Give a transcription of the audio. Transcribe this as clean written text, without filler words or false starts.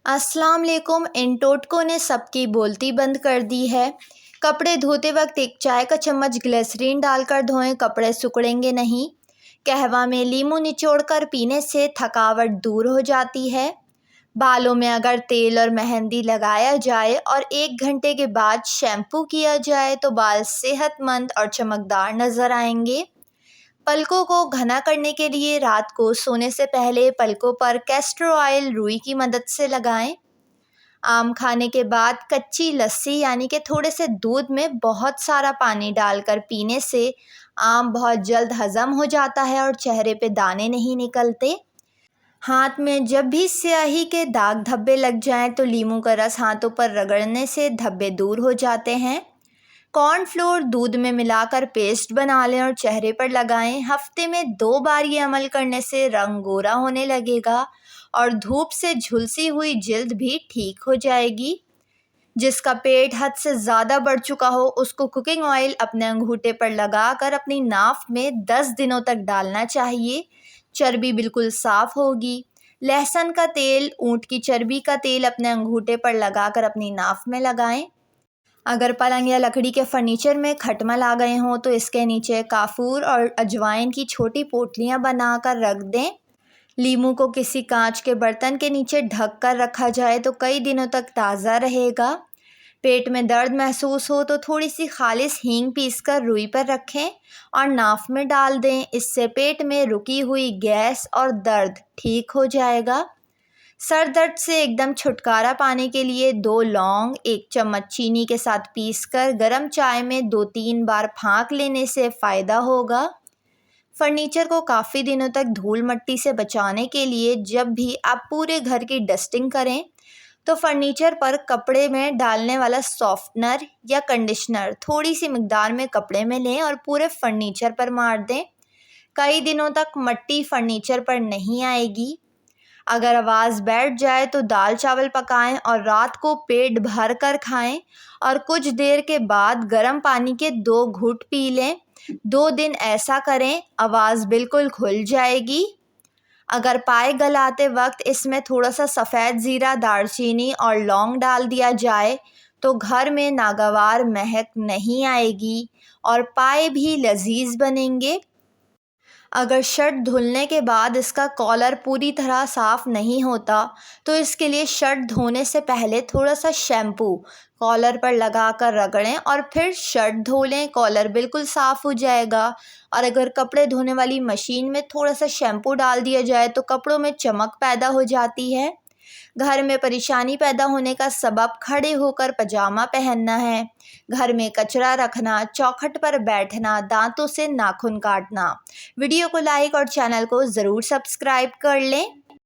अस्सलाम वालेकुम। इन टोटकों ने सबकी बोलती बंद कर दी है। कपड़े धोते वक्त एक चाय का चम्मच ग्लिसरीन डालकर धोएं, कपड़े सिकुड़ेंगे नहीं। कहवा में लीमू निचोड़कर पीने से थकावट दूर हो जाती है। बालों में अगर तेल और मेहंदी लगाया जाए और 1 घंटे के बाद शैम्पू किया जाए तो बाल सेहतमंद और चमकदार नज़र आएंगे। पलकों को घना करने के लिए रात को सोने से पहले पलकों पर कैस्टर ऑयल रुई की मदद से लगाएं। आम खाने के बाद कच्ची लस्सी यानी कि थोड़े से दूध में बहुत सारा पानी डालकर पीने से आम बहुत जल्द हज़म हो जाता है और चेहरे पे दाने नहीं निकलते। हाथ में जब भी स्याही के दाग धब्बे लग जाएं तो लीमू का रस हाथों पर रगड़ने से धब्बे दूर हो जाते हैं। कॉर्नफ्लोर दूध में मिलाकर पेस्ट बना लें और चेहरे पर लगाएं। हफ्ते में 2 बार ये अमल करने से रंग गोरा होने लगेगा और धूप से झुलसी हुई जिल्द भी ठीक हो जाएगी। जिसका पेट हद से ज़्यादा बढ़ चुका हो उसको कुकिंग ऑयल अपने अंगूठे पर लगाकर अपनी नाफ में 10 दिनों तक डालना चाहिए। चर्बी बिल्कुल साफ़ होगी। लहसुन का तेल, ऊँट की चर्बी का तेल अपने अंगूठे पर लगाकर अपनी नाफ में लगाएं। अगर पलंग या लकड़ी के फर्नीचर में खटमल आ गए हों तो इसके नीचे काफूर और अजवाइन की छोटी पोटलियां बनाकर रख दें। लीमू को किसी कांच के बर्तन के नीचे ढक कर रखा जाए तो कई दिनों तक ताज़ा रहेगा। पेट में दर्द महसूस हो तो थोड़ी सी खालिस हींग पीसकर रुई पर रखें और नाफ में डाल दें। इससे पेट में रुकी हुई गैस और दर्द ठीक हो जाएगा। सर दर्द से एकदम छुटकारा पाने के लिए 2 लौंग 1 चम्मच चीनी के साथ पीसकर गर्म चाय में 2-3 बार फाँक लेने से फ़ायदा होगा। फर्नीचर को काफ़ी दिनों तक धूल मिट्टी से बचाने के लिए जब भी आप पूरे घर की डस्टिंग करें तो फर्नीचर पर कपड़े में डालने वाला सॉफ्टनर या कंडीशनर थोड़ी सी मिकदार में कपड़े में लें और पूरे फर्नीचर पर मार दें। कई दिनों तक मिट्टी फर्नीचर पर नहीं आएगी। अगर आवाज़ बैठ जाए तो दाल चावल पकाएं और रात को पेट भर कर खाएं और कुछ देर के बाद गर्म पानी के 2 घूंट पी लें। 2 दिन ऐसा करें, आवाज़ बिल्कुल खुल जाएगी। अगर पाए गलाते वक्त इसमें थोड़ा सा सफ़ेद ज़ीरा, दालचीनी और लौंग डाल दिया जाए तो घर में नागवार महक नहीं आएगी और पाए भी लजीज बनेंगे। अगर शर्ट धुलने के बाद इसका कॉलर पूरी तरह साफ़ नहीं होता तो इसके लिए शर्ट धोने से पहले थोड़ा सा शैम्पू कॉलर पर लगाकर रगड़ें और फिर शर्ट धो लें। कॉलर बिल्कुल साफ़ हो जाएगा। और अगर कपड़े धोने वाली मशीन में थोड़ा सा शैम्पू डाल दिया जाए तो कपड़ों में चमक पैदा हो जाती है। घर में परेशानी पैदा होने का सबब खड़े होकर पजामा पहनना है, घर में कचरा रखना, चौखट पर बैठना, दांतों से नाखून काटना। वीडियो को लाइक और चैनल को ज़रूर सब्सक्राइब कर लें।